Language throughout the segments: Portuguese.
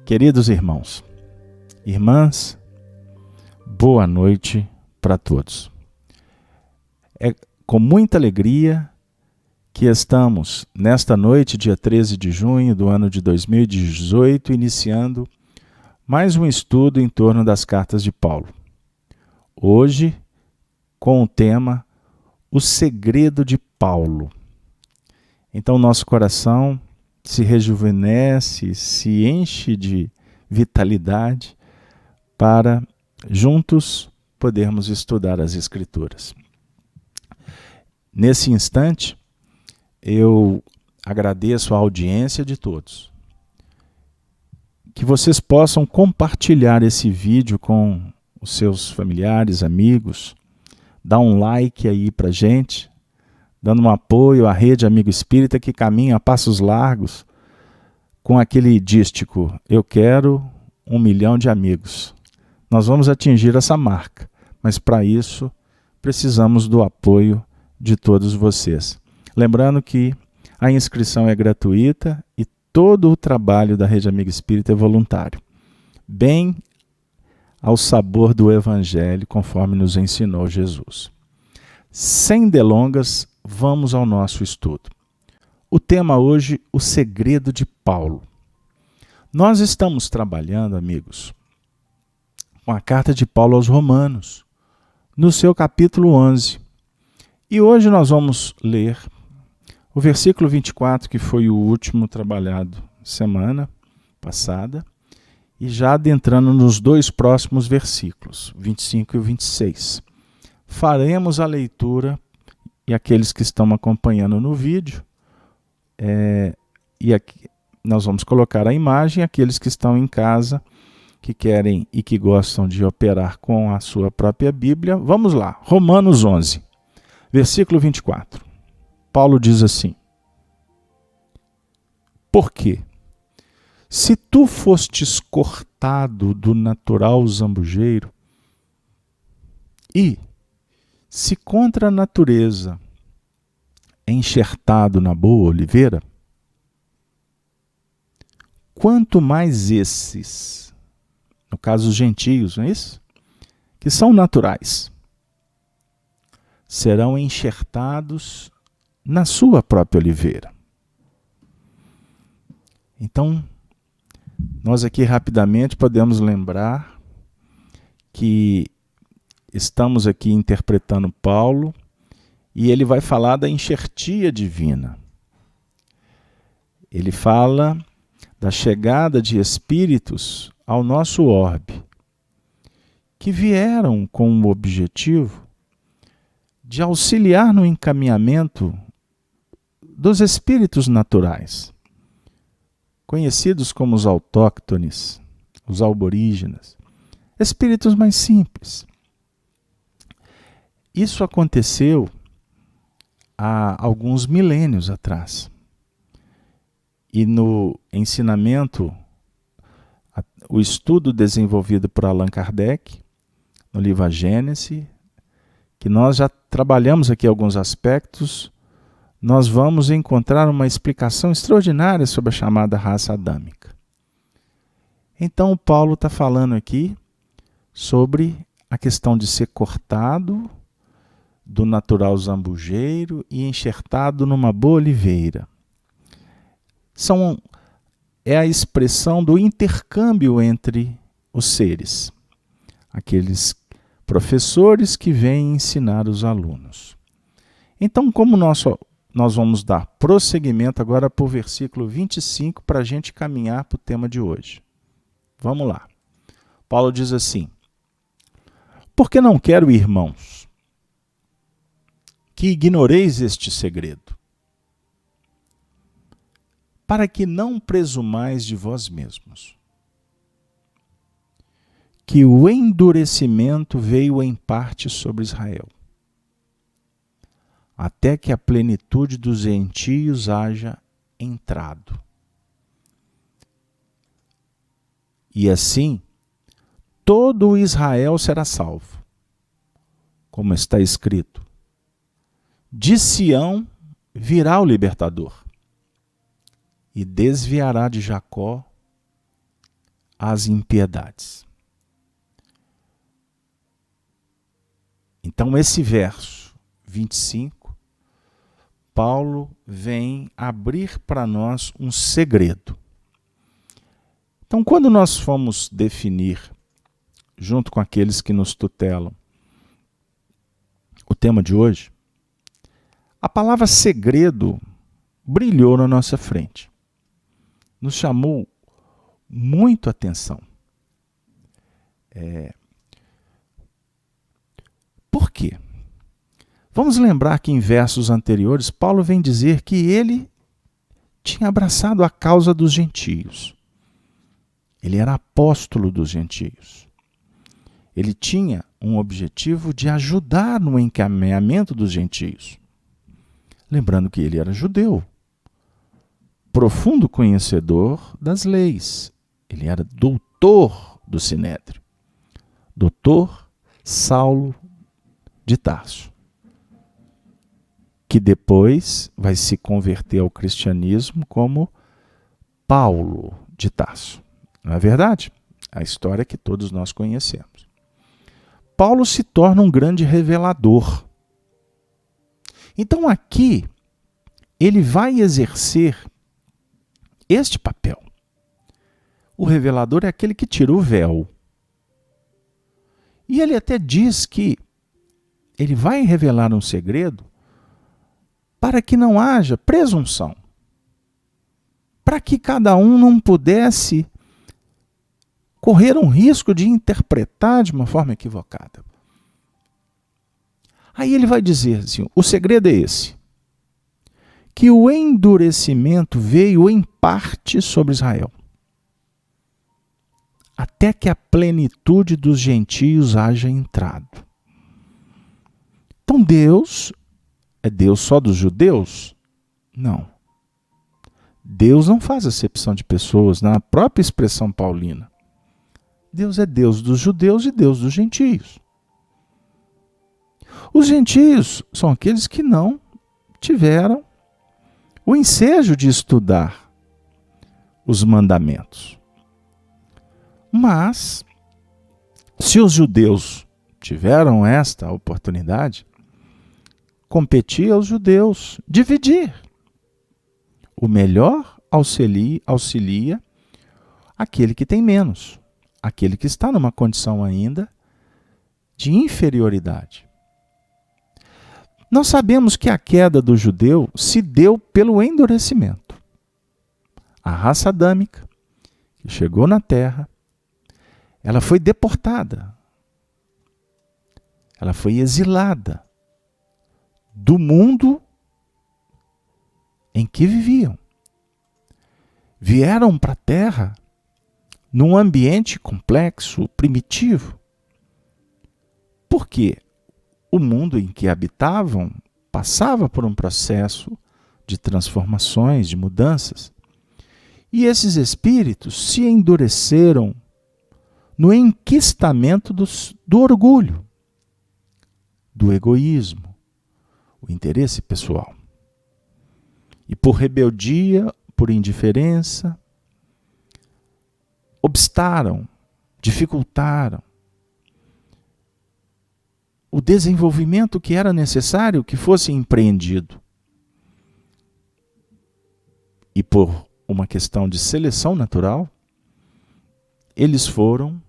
Queridos irmãos, irmãs, boa noite para todos. É com muita alegria que estamos nesta noite, dia 13 de junho do ano de 2018, iniciando mais um estudo em torno das cartas de Paulo. Hoje, com o tema O Segredo de Paulo. Então, nosso coração se rejuvenesce, se enche de vitalidade para juntos podermos estudar as Escrituras. Nesse instante, eu agradeço a audiência de todos. Que vocês possam compartilhar esse vídeo com os seus familiares, amigos, dar um like aí pra gente, dando um apoio à Rede Amigo Espírita que caminha a passos largos com aquele dístico: eu quero 1 milhão de amigos. Nós vamos atingir essa marca, mas para isso precisamos do apoio de todos vocês. Lembrando que a inscrição é gratuita e todo o trabalho da Rede Amigo Espírita é voluntário, bem ao sabor do Evangelho, conforme nos ensinou Jesus. Sem delongas, vamos ao nosso estudo. O tema hoje, o segredo de Paulo. Nós estamos trabalhando, amigos, com a carta de Paulo aos Romanos, no seu capítulo 11. E hoje nós vamos ler o versículo 24, que foi o último trabalhado semana passada, e já adentrando nos dois próximos versículos, 25 e 26. Faremos a leitura, e aqueles que estão acompanhando no vídeo, e aqui nós vamos colocar a imagem, aqueles que estão em casa, que querem e que gostam de operar com a sua própria Bíblia. Vamos lá, Romanos 11, versículo 24. Paulo diz assim: Porque, se tu fostes cortado do natural zambujeiro, e se contra a natureza enxertado na boa oliveira, quanto mais esses, no caso os gentios, não é isso? Que são naturais, serão enxertados na sua própria oliveira. Então, nós aqui rapidamente podemos lembrar que estamos aqui interpretando Paulo e ele vai falar da enxertia divina. Ele fala da chegada de espíritos ao nosso orbe, que vieram com o objetivo de auxiliar no encaminhamento dos espíritos naturais, conhecidos como os autóctones, os aborígenes, espíritos mais simples. Isso aconteceu há alguns milênios atrás. E no ensinamento, o estudo desenvolvido por Allan Kardec, no livro A Gênese, que nós já trabalhamos aqui alguns aspectos, nós vamos encontrar uma explicação extraordinária sobre a chamada raça adâmica. Então, o Paulo está falando aqui sobre a questão de ser cortado do natural zambujeiro e enxertado numa boa oliveira. É a expressão do intercâmbio entre os seres, aqueles professores que vêm ensinar os alunos. Então, como nós vamos dar prosseguimento agora para o versículo 25 para a gente caminhar para o tema de hoje. Vamos lá. Paulo diz assim: Porque não quero, irmãos, que ignoreis este segredo, para que não presumais de vós mesmos, que o endurecimento veio em parte sobre Israel, até que a plenitude dos gentios haja entrado. E assim, todo o Israel será salvo, como está escrito: de Sião virá o libertador, e desviará de Jacó às impiedades. Então, esse verso 25, Paulo vem abrir para nós um segredo. Então, quando nós fomos definir, junto com aqueles que nos tutelam, o tema de hoje, a palavra segredo brilhou na nossa frente. Nos chamou muito a atenção. Por quê? Vamos lembrar que em versos anteriores, Paulo vem dizer que ele tinha abraçado a causa dos gentios. Ele era apóstolo dos gentios. Ele tinha um objetivo de ajudar no encaminhamento dos gentios. Lembrando que ele era judeu, profundo conhecedor das leis. Ele era doutor do Sinédrio. Doutor Saulo de Tarso, que depois vai se converter ao cristianismo como Paulo de Tarso. Não é verdade? A história que todos nós conhecemos. Paulo se torna um grande revelador. Então aqui, ele vai exercer este papel. O revelador é aquele que tira o véu. E ele até diz que ele vai revelar um segredo para que não haja presunção. Para que cada um não pudesse correr um risco de interpretar de uma forma equivocada. Aí ele vai dizer assim, o segredo é esse, que o endurecimento veio em parte sobre Israel, até que a plenitude dos gentios haja entrado. Então Deus é Deus só dos judeus? Não. Deus não faz acepção de pessoas na própria expressão paulina. Deus é Deus dos judeus e Deus dos gentios. Os gentios são aqueles que não tiveram o ensejo de estudar os mandamentos. Mas, se os judeus tiveram esta oportunidade, competia aos judeus dividir. O melhor auxilia aquele que tem menos, aquele que está numa condição ainda de inferioridade. Nós sabemos que a queda do judeu se deu pelo endurecimento. A raça adâmica, que chegou na terra, ela foi deportada. Ela foi exilada do mundo em que viviam. Vieram para a terra num ambiente complexo, primitivo. Por quê? O mundo em que habitavam passava por um processo de transformações, de mudanças. E esses espíritos se endureceram no enquistamento do orgulho, do egoísmo, o interesse pessoal. E por rebeldia, por indiferença, obstaram, dificultaram o desenvolvimento que era necessário que fosse empreendido. E por uma questão de seleção natural, eles foram,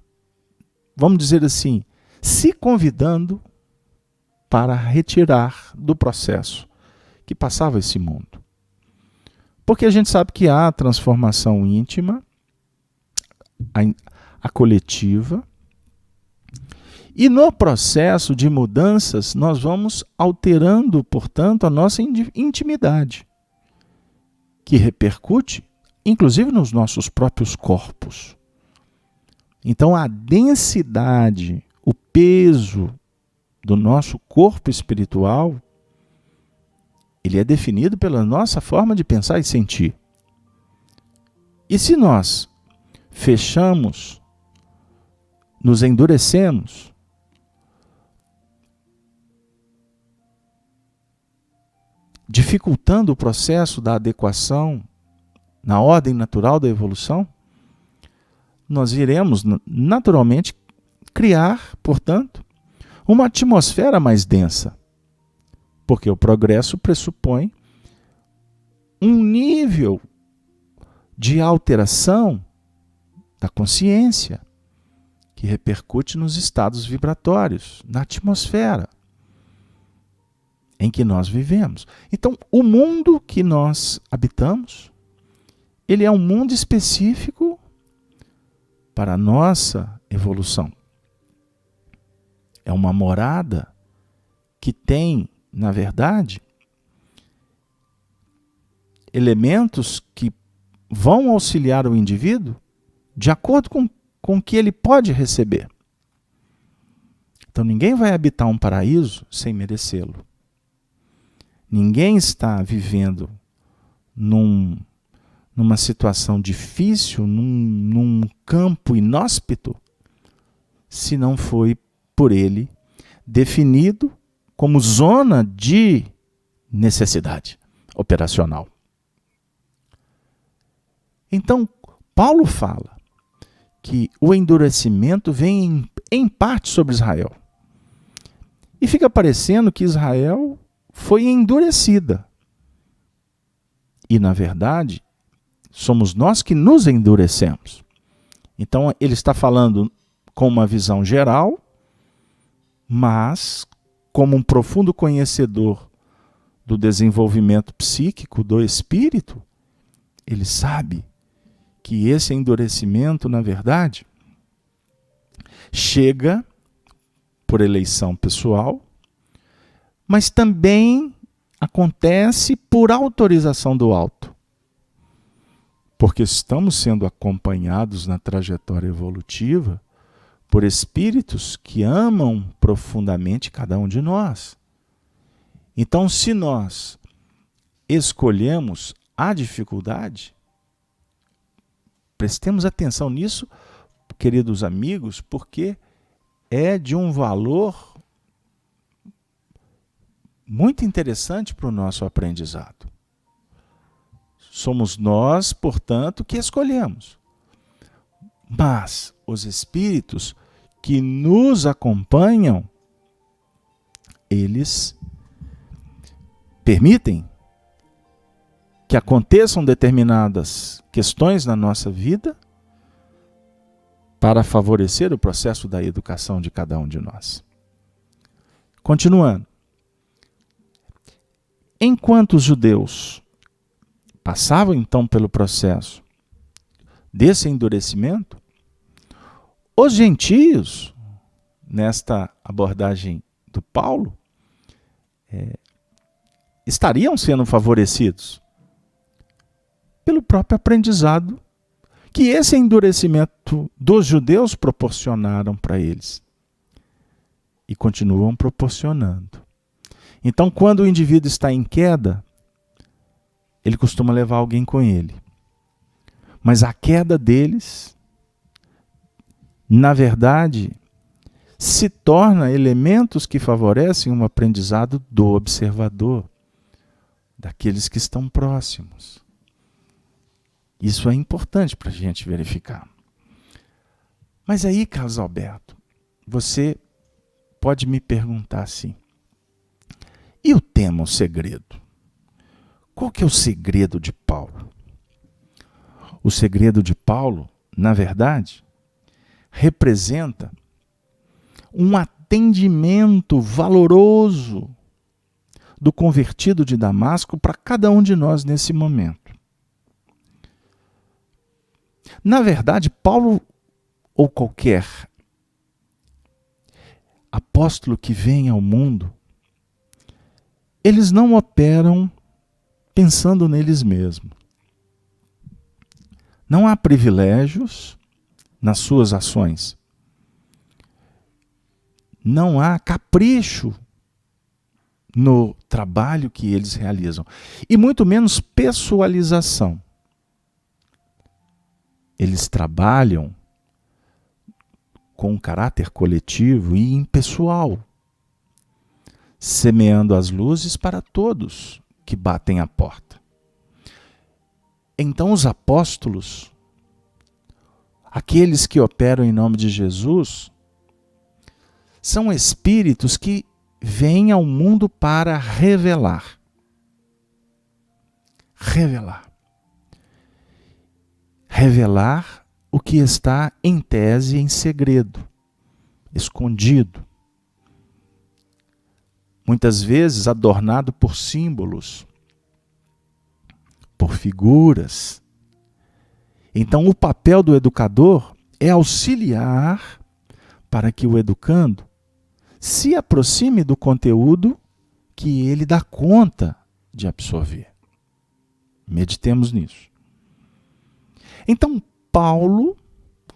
vamos dizer assim, se convidando para retirar do processo que passava esse mundo. Porque a gente sabe que há a transformação íntima, a coletiva, e no processo de mudanças nós vamos alterando, portanto, a nossa intimidade, que repercute, inclusive, nos nossos próprios corpos. Então, a densidade, o peso do nosso corpo espiritual, ele é definido pela nossa forma de pensar e sentir. E se nós fechamos, nos endurecemos, dificultando o processo da adequação na ordem natural da evolução, nós iremos naturalmente criar, portanto, uma atmosfera mais densa, porque o progresso pressupõe um nível de alteração da consciência que repercute nos estados vibratórios, na atmosfera em que nós vivemos. Então, o mundo que nós habitamos, ele é um mundo específico para a nossa evolução. É uma morada que tem, na verdade, elementos que vão auxiliar o indivíduo de acordo com o que ele pode receber. Então ninguém vai habitar um paraíso sem merecê-lo. Ninguém está vivendo numa situação difícil, num campo inóspito, se não foi por ele definido como zona de necessidade operacional. Então, Paulo fala que o endurecimento vem em parte sobre Israel. E fica parecendo que Israel foi endurecida. E, na verdade, somos nós que nos endurecemos. Então, ele está falando com uma visão geral, mas, como um profundo conhecedor do desenvolvimento psíquico do espírito, ele sabe que esse endurecimento, na verdade, chega por eleição pessoal, mas também acontece por autorização do alto. Porque estamos sendo acompanhados na trajetória evolutiva por espíritos que amam profundamente cada um de nós. Então, se nós escolhemos a dificuldade, prestemos atenção nisso, queridos amigos, porque é de um valor muito interessante para o nosso aprendizado. Somos nós, portanto, que escolhemos. Mas os espíritos que nos acompanham, eles permitem que aconteçam determinadas questões na nossa vida para favorecer o processo da educação de cada um de nós. Continuando. Enquanto os judeus passavam então pelo processo desse endurecimento, os gentios, nesta abordagem do Paulo, estariam sendo favorecidos pelo próprio aprendizado que esse endurecimento dos judeus proporcionaram para eles. E continuam proporcionando. Então, quando o indivíduo está em queda, ele costuma levar alguém com ele. Mas a queda deles, na verdade, se torna elementos que favorecem um aprendizado do observador, daqueles que estão próximos. Isso é importante para a gente verificar. Mas aí, Carlos Alberto, você pode me perguntar assim, e o tema, o segredo? Qual que é o segredo de Paulo? O segredo de Paulo, na verdade, representa um atendimento valoroso do convertido de Damasco para cada um de nós nesse momento. Na verdade, Paulo, ou qualquer apóstolo que vem ao mundo, eles não operam pensando neles mesmos. Não há privilégios nas suas ações. Não há capricho no trabalho que eles realizam. E muito menos pessoalização. Eles trabalham com um caráter coletivo e impessoal, semeando as luzes para todos que batem a porta. Então os apóstolos, aqueles que operam em nome de Jesus, são espíritos que vêm ao mundo para revelar. Revelar. Revelar o que está em tese em segredo, escondido. Muitas vezes adornado por símbolos, por figuras. Então, o papel do educador é auxiliar para que o educando se aproxime do conteúdo que ele dá conta de absorver. Meditemos nisso. Então, Paulo,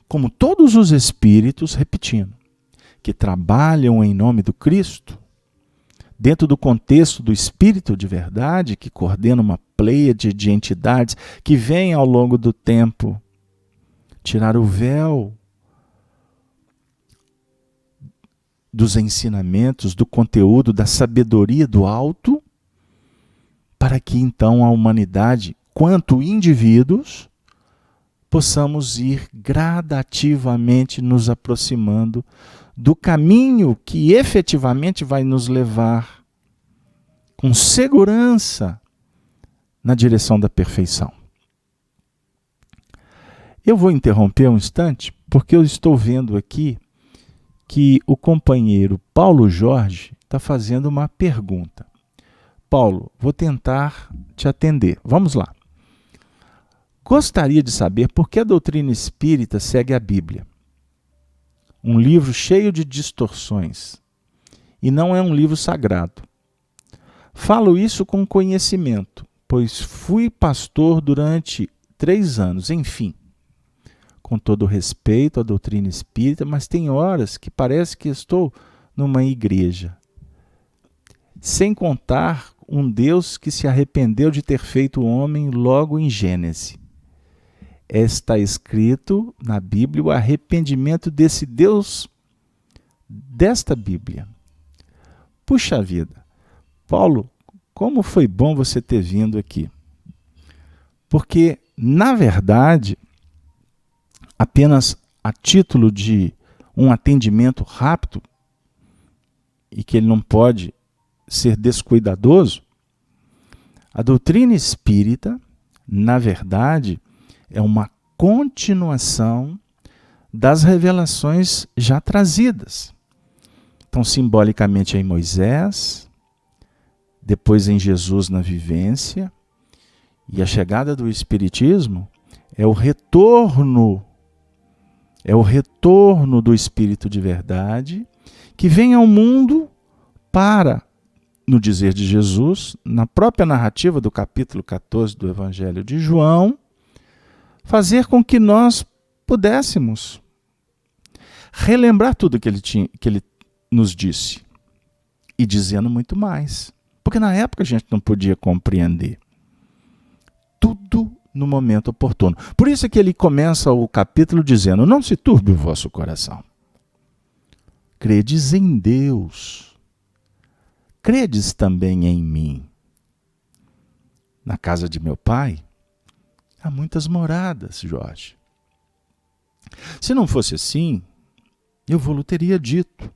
como todos os espíritos, repetindo, que trabalham em nome do Cristo, dentro do contexto do Espírito de verdade, que coordena uma pleiade de entidades que vem ao longo do tempo tirar o véu dos ensinamentos, do conteúdo, da sabedoria do alto, para que então a humanidade, quanto indivíduos, possamos ir gradativamente nos aproximando do caminho que efetivamente vai nos levar com segurança na direção da perfeição. Eu vou interromper um instante, porque eu estou vendo aqui que o companheiro Paulo Jorge está fazendo uma pergunta. Paulo, vou tentar te atender. Vamos lá. Gostaria de saber por que a doutrina espírita segue a Bíblia. Um livro cheio de distorções. E não é um livro sagrado. Falo isso com conhecimento, pois fui pastor durante 3 anos, enfim. Com todo respeito à doutrina espírita, mas tem horas que parece que estou numa igreja. Sem contar um Deus que se arrependeu de ter feito o homem logo em Gênesis. Está escrito na Bíblia o arrependimento desse Deus, desta Bíblia. Puxa vida, Paulo, como foi bom você ter vindo aqui. Porque, na verdade, apenas a título de um atendimento rápido, e que ele não pode ser descuidadoso, a doutrina espírita, na verdade, é uma continuação das revelações já trazidas. Então, simbolicamente em Moisés, depois em Jesus na vivência, e a chegada do Espiritismo é o retorno do Espírito de verdade, que vem ao mundo para, no dizer de Jesus, na própria narrativa do capítulo 14 do Evangelho de João, fazer com que nós pudéssemos relembrar tudo que ele nos disse, e dizendo muito mais. Porque na época a gente não podia compreender. Tudo no momento oportuno. Por isso é que ele começa o capítulo dizendo: não se turbe o vosso coração. Credes em Deus. Credes também em mim. Na casa de meu pai há muitas moradas, Jorge. Se não fosse assim, eu vou-lhe teria dito: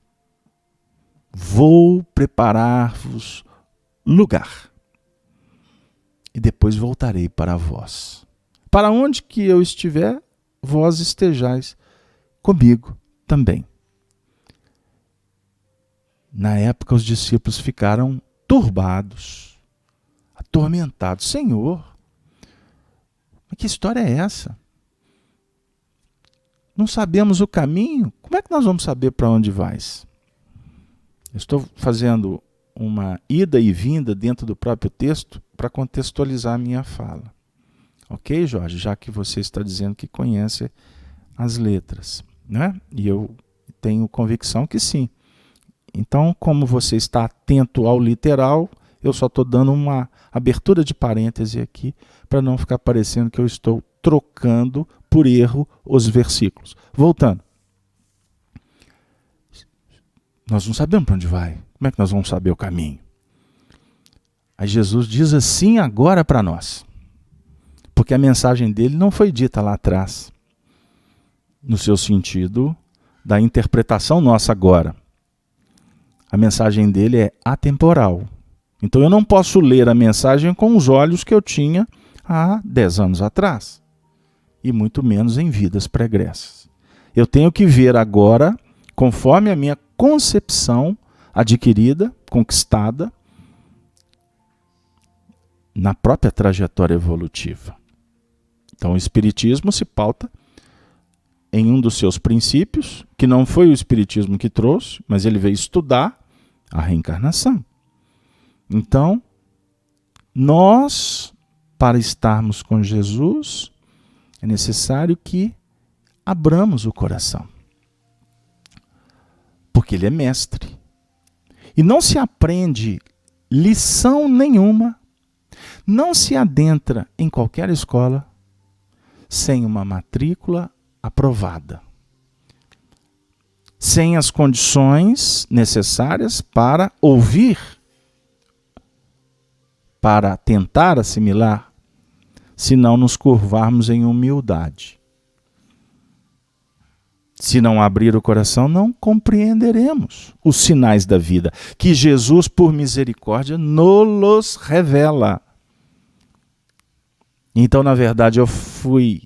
vou preparar-vos lugar, e depois voltarei para vós. Para onde que eu estiver, vós estejais comigo também. Na época, os discípulos ficaram turbados, atormentados. Senhor, mas que história é essa? Não sabemos o caminho? Como é que nós vamos saber para onde vais? Eu estou fazendo uma ida e vinda dentro do próprio texto para contextualizar a minha fala. Ok, Jorge? Já que você está dizendo que conhece as letras, né? E eu tenho convicção que sim. Então, como você está atento ao literal, eu só estou dando uma abertura de parêntese aqui para não ficar parecendo que eu estou trocando por erro os versículos. Voltando. Nós não sabemos para onde vai. Como é que nós vamos saber o caminho? Aí Jesus diz assim agora para nós. Porque a mensagem dele não foi dita lá atrás. no seu sentido da interpretação nossa agora. A mensagem dele é atemporal. Então eu não posso ler a mensagem com os olhos que eu tinha há 10 anos atrás, e muito menos em vidas pregressas. Eu tenho que ver agora, conforme a minha concepção adquirida, conquistada, na própria trajetória evolutiva. Então o Espiritismo se pauta em um dos seus princípios, que não foi o Espiritismo que trouxe, mas ele veio estudar a reencarnação. Então, nós, para estarmos com Jesus, é necessário que abramos o coração. Porque ele é mestre. E não se aprende lição nenhuma, não se adentra em qualquer escola sem uma matrícula aprovada, sem as condições necessárias para ouvir, para tentar assimilar, se não nos curvarmos em humildade. Se não abrir o coração, não compreenderemos os sinais da vida, que Jesus, por misericórdia, nos revela. Então, na verdade, eu fui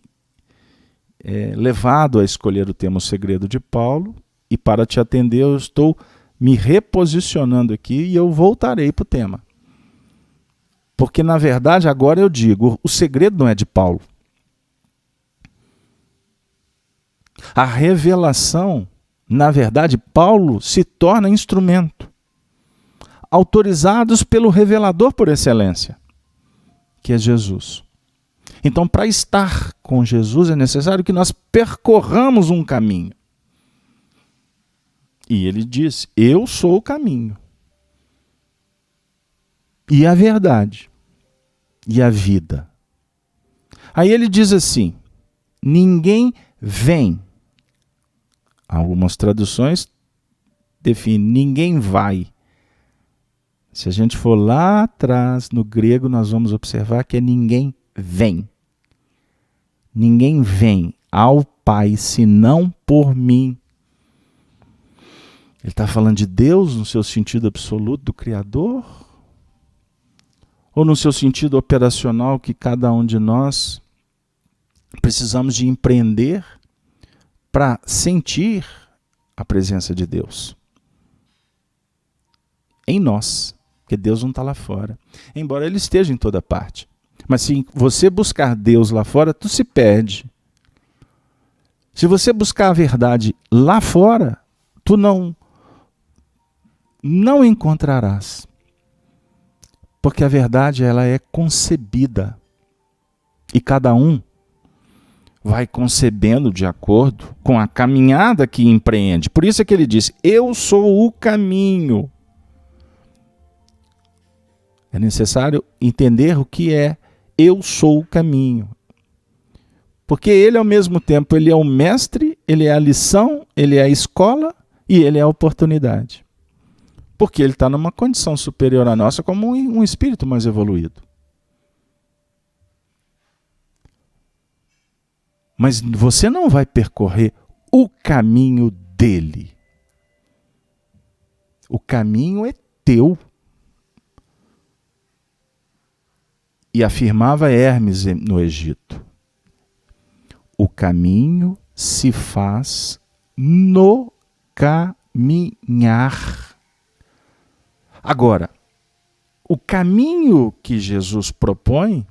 levado a escolher o tema O Segredo de Paulo, e para te atender eu estou me reposicionando aqui e eu voltarei para o tema. Porque, na verdade, agora eu digo, o segredo não é de Paulo. A revelação, na verdade, Paulo se torna instrumento, autorizados pelo revelador por excelência, que é Jesus. Então, para estar com Jesus, é necessário que nós percorramos um caminho. E ele diz, eu sou o caminho, e a verdade, e a vida. Aí ele diz assim, ninguém vem. Algumas traduções definem, ninguém vai. Se a gente for lá atrás, no grego, nós vamos observar que é ninguém vem. Ninguém vem ao Pai, senão por mim. Ele está falando de Deus no seu sentido absoluto do Criador? Ou no seu sentido operacional que cada um de nós precisamos de empreender para sentir a presença de Deus em nós, porque Deus não está lá fora, embora Ele esteja em toda parte. Mas se você buscar Deus lá fora, tu se perde. Se você buscar a verdade lá fora, tu não encontrarás. Porque a verdade, ela é concebida. E cada um vai concebendo de acordo com a caminhada que empreende. Por isso é que ele diz, eu sou o caminho. É necessário entender o que é eu sou o caminho. Porque ele, ao mesmo tempo, ele é o mestre, ele é a lição, ele é a escola e ele é a oportunidade. Porque ele está numa condição superior à nossa como um espírito mais evoluído. Mas você não vai percorrer o caminho dele. O caminho é teu. E afirmava Hermes no Egito, o caminho se faz no caminhar. Agora, o caminho que Jesus propõe,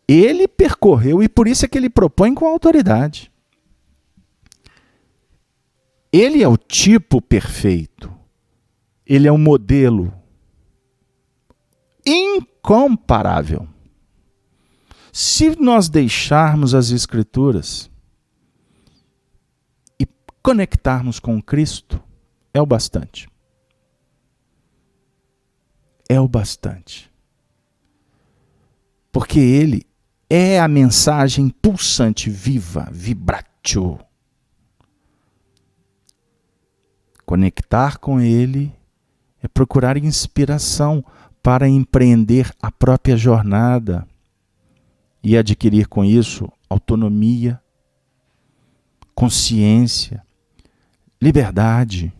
ele percorreu, e por isso é que ele propõe com autoridade. Ele é o tipo perfeito. Ele é um modelo incomparável. Se nós deixarmos as Escrituras e conectarmos com Cristo, é o bastante. É o bastante. Porque Ele é a mensagem pulsante, viva, vibratio. Conectar com Ele é procurar inspiração para empreender a própria jornada. e adquirir com isso autonomia, consciência, liberdade.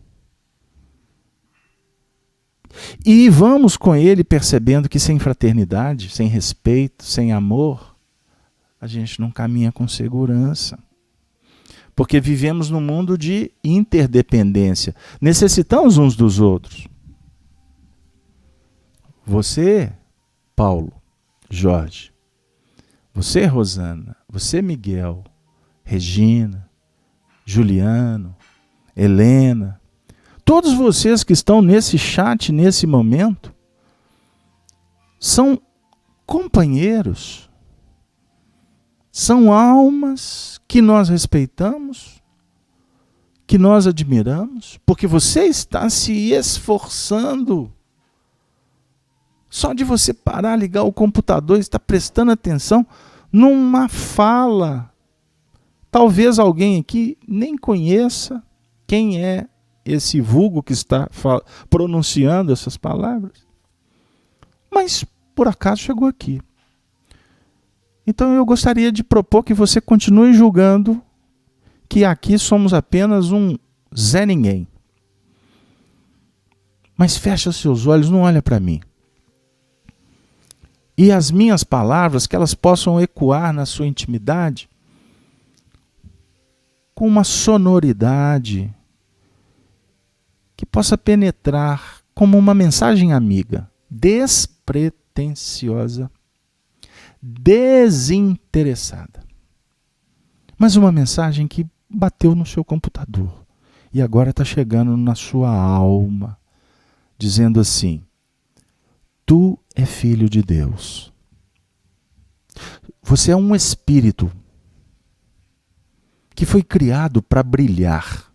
E vamos com ele percebendo que sem fraternidade, sem respeito, sem amor, a gente não caminha com segurança. Porque vivemos num mundo de interdependência. Necessitamos uns dos outros. Você, Paulo, Jorge. Você, Rosana. Você, Miguel. Regina. Juliano. Helena. Todos vocês que estão nesse chat, nesse momento, são companheiros. São almas que nós respeitamos, que nós admiramos, porque você está se esforçando. Só de você parar, ligar o computador, estar prestando atenção numa fala. Talvez alguém aqui nem conheça quem é esse vulgo que está pronunciando essas palavras. Mas, por acaso, chegou aqui. Então eu gostaria de propor que você continue julgando que aqui somos apenas um Zé Ninguém. Mas fecha seus olhos, não olha para mim. E as minhas palavras, que elas possam ecoar na sua intimidade com uma sonoridade que possa penetrar como uma mensagem amiga, despretensiosa, desinteressada. Mas uma mensagem que bateu no seu computador e agora está chegando na sua alma, dizendo assim: tu é filho de Deus. Você é um espírito que foi criado para brilhar.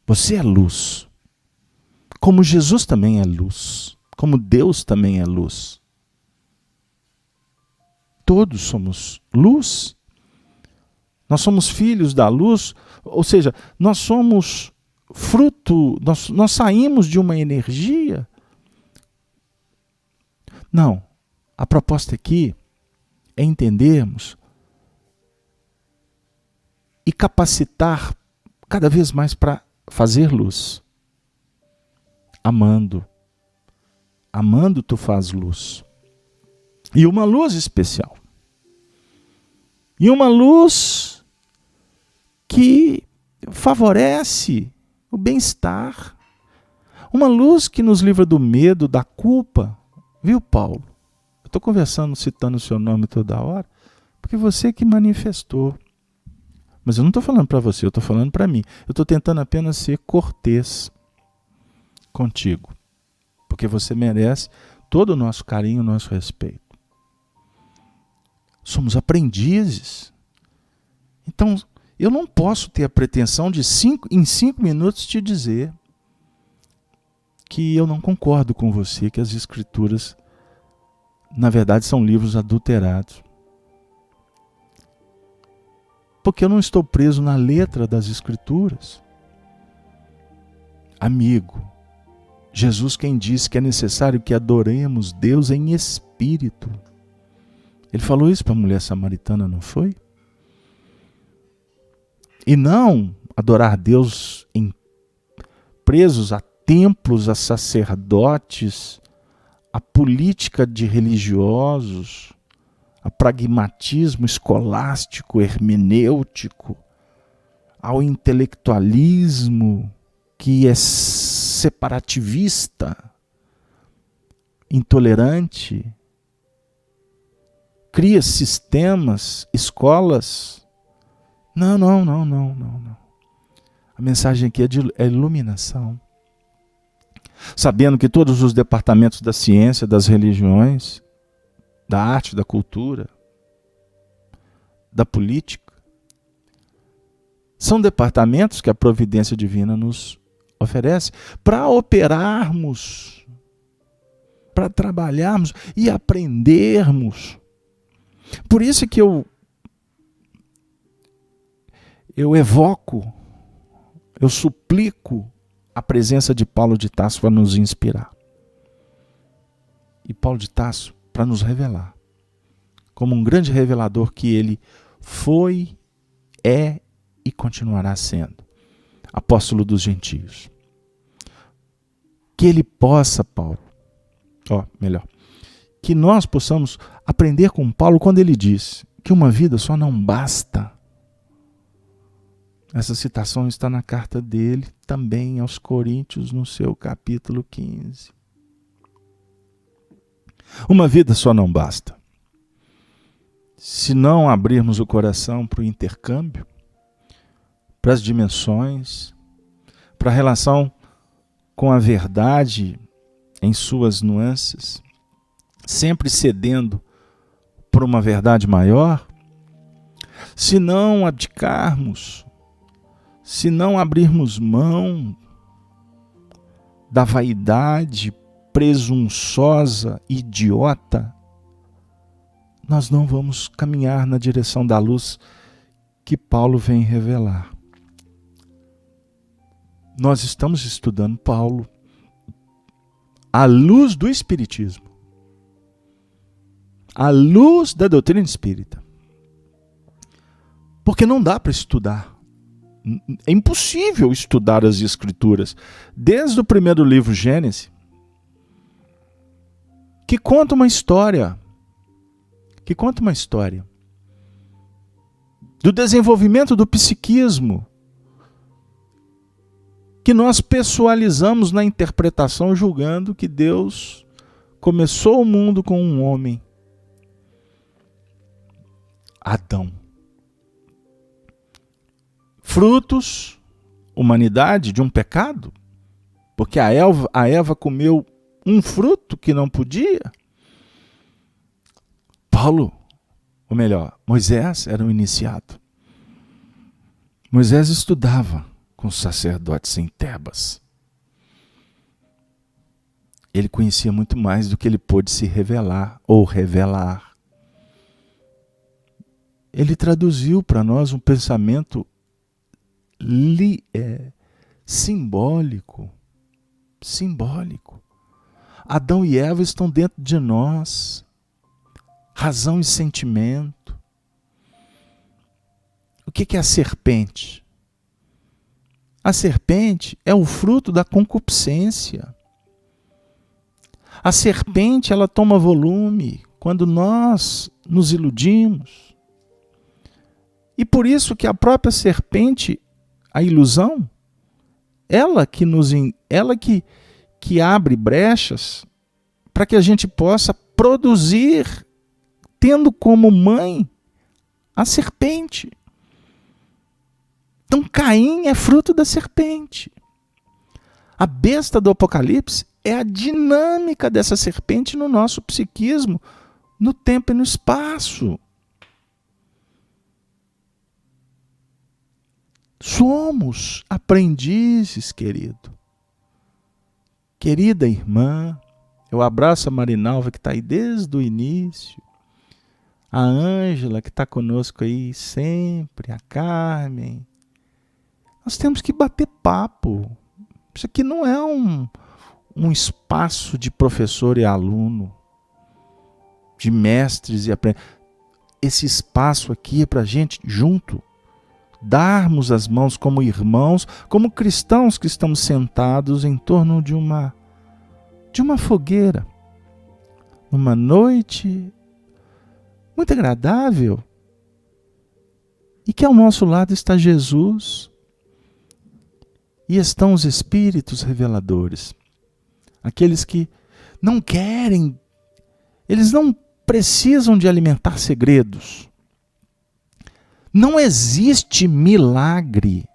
Você é luz. Como Jesus também é luz. Como Deus também é luz. Todos somos luz. Nós somos filhos da luz, ou seja, nós somos fruto, nós saímos de uma energia. Não, a proposta aqui é entendermos e capacitar cada vez mais para fazer luz. Amando. Amando tu faz luz. E uma luz especial. E uma luz que favorece o bem-estar. Uma luz que nos livra do medo, da culpa. Viu, Paulo? Eu estou conversando, citando o seu nome toda hora, porque você que manifestou. Mas eu não estou falando para você, eu estou falando para mim. Eu estou tentando apenas ser cortês contigo. Porque você merece todo o nosso carinho, o nosso respeito. Somos aprendizes. Então, eu não posso ter a pretensão de em 5 minutos te dizer que eu não concordo com você, que as Escrituras, na verdade, são livros adulterados. Porque eu não estou preso na letra das Escrituras. Amigo, Jesus quem disse que é necessário que adoremos Deus em espírito. Ele falou isso para a mulher samaritana, não foi? E não adorar Deus presos a templos, a sacerdotes, a política de religiosos, a pragmatismo escolástico, hermenêutico, ao intelectualismo que é separativista, intolerante, cria sistemas, escolas. Não. A mensagem aqui é iluminação. Sabendo que todos os departamentos da ciência, das religiões, da arte, da cultura, da política, são departamentos que a providência divina nos oferece para operarmos, para trabalharmos e aprendermos. Por isso que eu evoco, eu suplico a presença de Paulo de Tarso para nos inspirar. E Paulo de Tarso para nos revelar como um grande revelador que ele foi, é e continuará sendo. Apóstolo dos gentios. Que ele possa, Paulo, que nós possamos aprender com Paulo quando ele diz que uma vida só não basta. Essa citação está na carta dele, também aos Coríntios, no seu capítulo 15. Uma vida só não basta. Se não abrirmos o coração para o intercâmbio, para as dimensões, para a relação com a verdade em suas nuances, sempre cedendo por uma verdade maior, se não abdicarmos, se não abrirmos mão da vaidade presunçosa, idiota, nós não vamos caminhar na direção da luz que Paulo vem revelar. Nós estamos estudando Paulo à luz do Espiritismo, à luz da doutrina espírita. Porque não dá para estudar. É impossível estudar as Escrituras, desde o primeiro livro, Gênesis, que conta uma história, do desenvolvimento do psiquismo, que nós pessoalizamos na interpretação, julgando que Deus começou o mundo com um homem, Adão. Frutos, humanidade, de um pecado, porque a Eva comeu um fruto que não podia. Moisés era um iniciado. Moisés estudava com os sacerdotes em Tebas. Ele conhecia muito mais do que ele pôde se revelar ou revelar. Ele traduziu para nós um pensamento simbólico. Adão e Eva estão dentro de nós. Razão e sentimento. O que é a serpente? A serpente é o fruto da concupiscência. A serpente, ela toma volume quando nós nos iludimos. E por isso que a própria serpente, a ilusão, ela que abre brechas para que a gente possa produzir, tendo como mãe a serpente. Então Caim é fruto da serpente. A besta do Apocalipse é a dinâmica dessa serpente no nosso psiquismo, no tempo e no espaço. Somos aprendizes, querido. Querida irmã, eu abraço a Marinalva que está aí desde o início, a Ângela que está conosco aí sempre, a Carmen. Nós temos que bater papo. Isso aqui não é um espaço de professor e aluno, de mestres e aprendizes. Esse espaço aqui é para a gente junto darmos as mãos como irmãos, como cristãos que estamos sentados em torno de uma fogueira, numa noite muito agradável, e que ao nosso lado está Jesus, e estão os espíritos reveladores, aqueles que não querem, eles não precisam de alimentar segredos. Não existe milagre.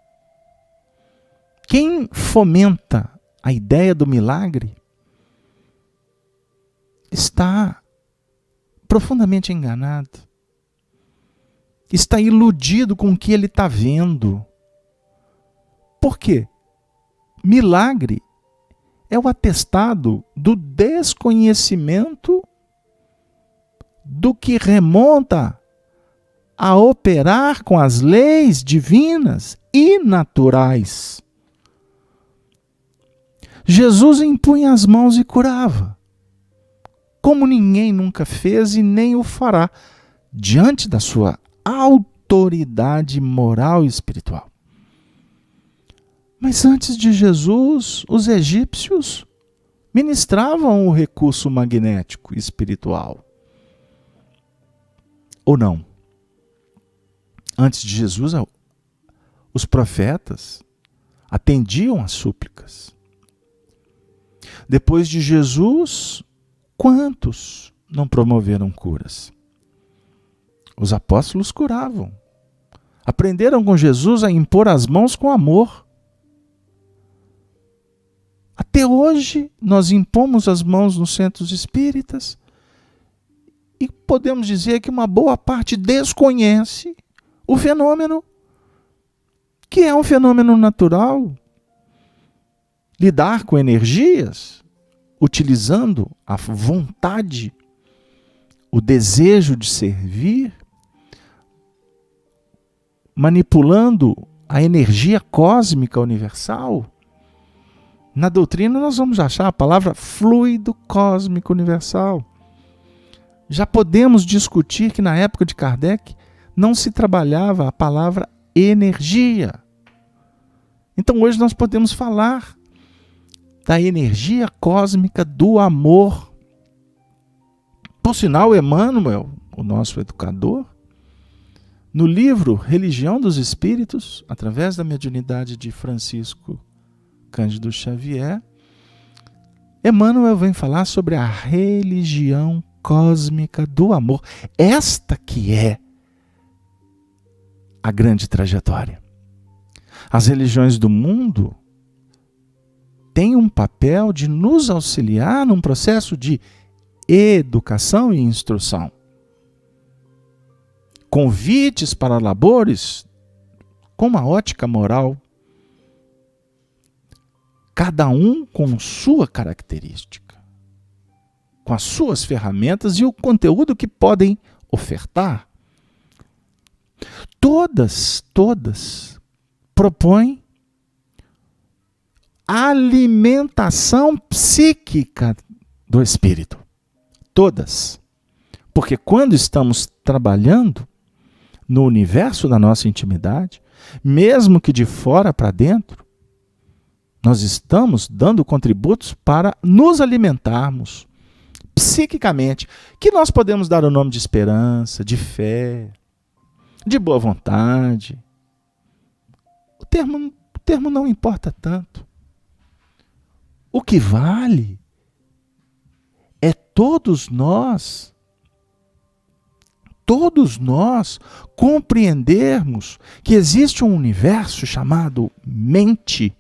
Quem fomenta a ideia do milagre está profundamente enganado. Está iludido com o que ele está vendo. Por quê? Milagre é o atestado do desconhecimento do que remonta a operar com as leis divinas e naturais. Jesus impunha as mãos e curava, como ninguém nunca fez e nem o fará. diante da sua autoridade moral e espiritual. Mas antes de Jesus, os egípcios ministravam o recurso magnético espiritual. Ou não? Antes de Jesus, os profetas atendiam às súplicas. Depois de Jesus, quantos não promoveram curas? Os apóstolos curavam. Aprenderam com Jesus a impor as mãos com amor. Até hoje, nós impomos as mãos nos centros espíritas e podemos dizer que uma boa parte desconhece o fenômeno, que é um fenômeno natural. Lidar com energias, utilizando a vontade, o desejo de servir, manipulando a energia cósmica universal. Na doutrina nós vamos achar a palavra fluido cósmico universal. Já podemos discutir que na época de Kardec não se trabalhava a palavra energia. Então hoje nós podemos falar da energia cósmica do amor. Por sinal, Emmanuel, o nosso educador, no livro Religião dos Espíritos, através da mediunidade de Francisco Cândido Xavier, Emmanuel vem falar sobre a religião cósmica do amor. Esta que é a grande trajetória. As religiões do mundo têm um papel de nos auxiliar num processo de educação e instrução. Convites para labores com uma ótica moral, cada um com sua característica, com as suas ferramentas e o conteúdo que podem ofertar. Todas propõem alimentação psíquica do espírito. Todas. Porque quando estamos trabalhando no universo da nossa intimidade, mesmo que de fora para dentro, nós estamos dando contributos para nos alimentarmos psiquicamente, que nós podemos dar o nome de esperança, de fé, de boa vontade. O termo não importa tanto. O que vale é todos nós compreendermos que existe um universo chamado mente,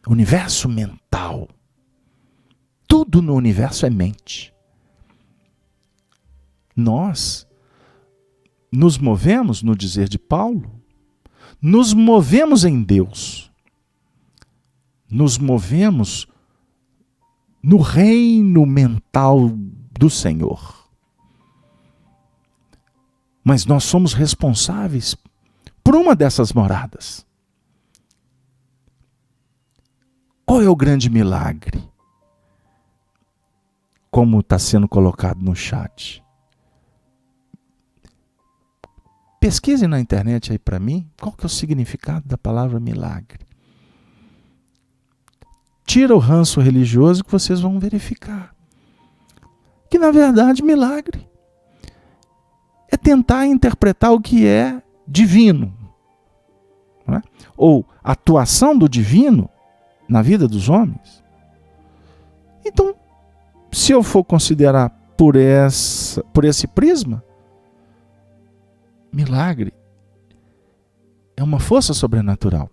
universo mental. Tudo no universo é mente. Nós nos movemos, no dizer de Paulo, nos movemos em Deus. Nos movemos no reino mental do Senhor. Mas nós somos responsáveis por uma dessas moradas. Qual é o grande milagre? Como está sendo colocado no chat. Pesquisem na internet aí para mim, qual que é o significado da palavra milagre. Tira o ranço religioso que vocês vão verificar. Que na verdade milagre é tentar interpretar o que é divino. Não é? Ou atuação do divino na vida dos homens. Então, se eu for considerar por esse prisma, milagre é uma força sobrenatural.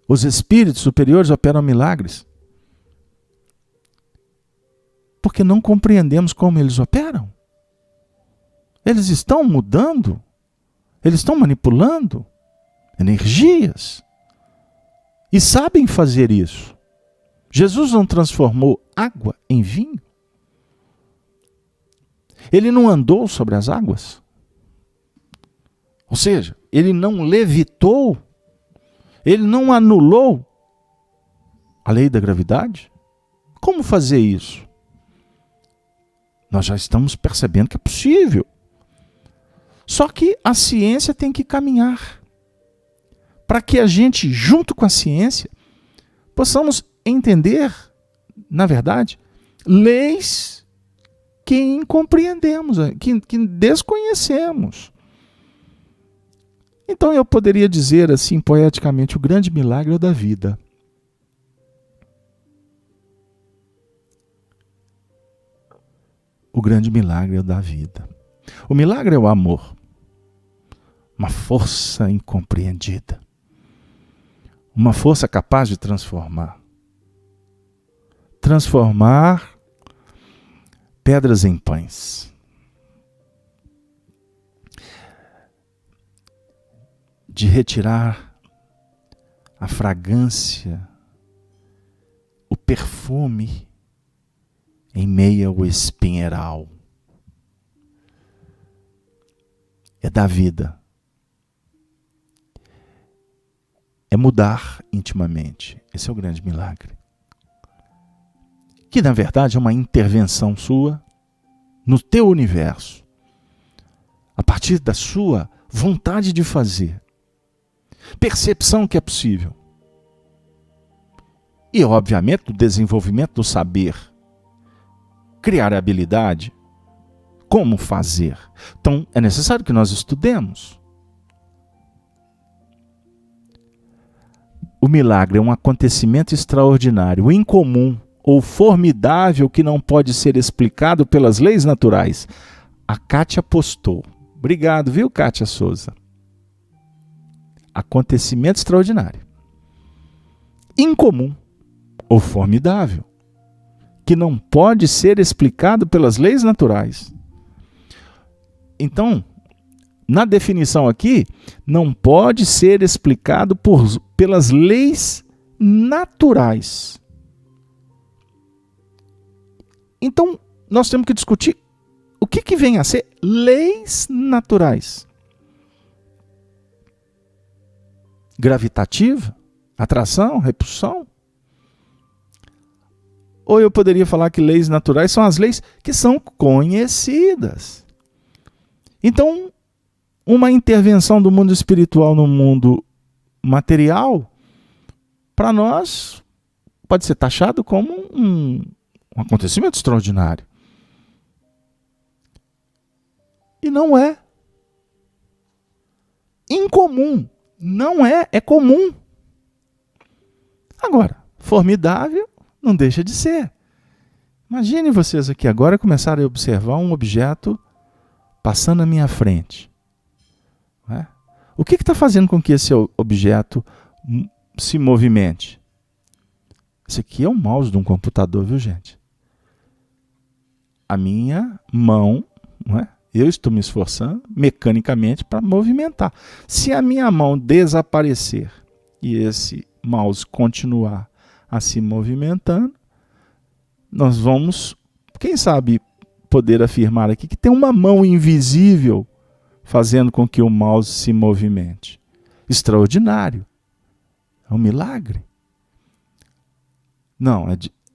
Os espíritos superiores operam milagres porque não compreendemos como eles operam. Eles estão mudando, eles estão manipulando energias e sabem fazer isso. Jesus não transformou água em vinho? Ele não andou sobre as águas? Ou seja, ele não levitou? Ele não anulou a lei da gravidade? Como fazer isso? Nós já estamos percebendo que é possível. Só que a ciência tem que caminhar para que a gente, junto com a ciência, possamos entender, na verdade, leis que incompreendemos, que desconhecemos. Então eu poderia dizer assim, poeticamente, o grande milagre é o da vida. O grande milagre é o da vida. O milagre é o amor. Uma força incompreendida. Uma força capaz de transformar. Transformar pedras em pães. De retirar a fragrância, o perfume em meio ao espinheiral. É da vida. É mudar intimamente. Esse é o grande milagre. Que na verdade é uma intervenção sua no teu universo. A partir da sua vontade de fazer. Percepção que é possível. E obviamente do desenvolvimento do saber. Criar a habilidade. Como fazer? Então, é necessário que nós estudemos. O milagre é um acontecimento extraordinário, incomum ou formidável que não pode ser explicado pelas leis naturais. A Kátia postou. Obrigado, viu, Kátia Souza? Acontecimento extraordinário. Incomum ou formidável que não pode ser explicado pelas leis naturais. Então, na definição aqui, não pode ser explicado pelas leis naturais. Então, nós temos que discutir o que vem a ser leis naturais. Gravitativa? Atração? Repulsão? Ou eu poderia falar que leis naturais são as leis que são conhecidas. Então, uma intervenção do mundo espiritual no mundo material, para nós, pode ser taxado como um acontecimento extraordinário. E não é. Incomum. Não é, é comum. Agora, formidável não deixa de ser. Imagine vocês aqui agora começarem a observar um objeto passando à minha frente. Não é? O que está fazendo com que esse objeto se movimente? Esse aqui é o mouse de um computador, viu, gente? A minha mão, não é? Eu estou me esforçando mecanicamente para movimentar. Se a minha mão desaparecer e esse mouse continuar a se movimentando, nós vamos, quem sabe, poder afirmar aqui que tem uma mão invisível fazendo com que o mouse se movimente. Extraordinário. É um milagre. Não,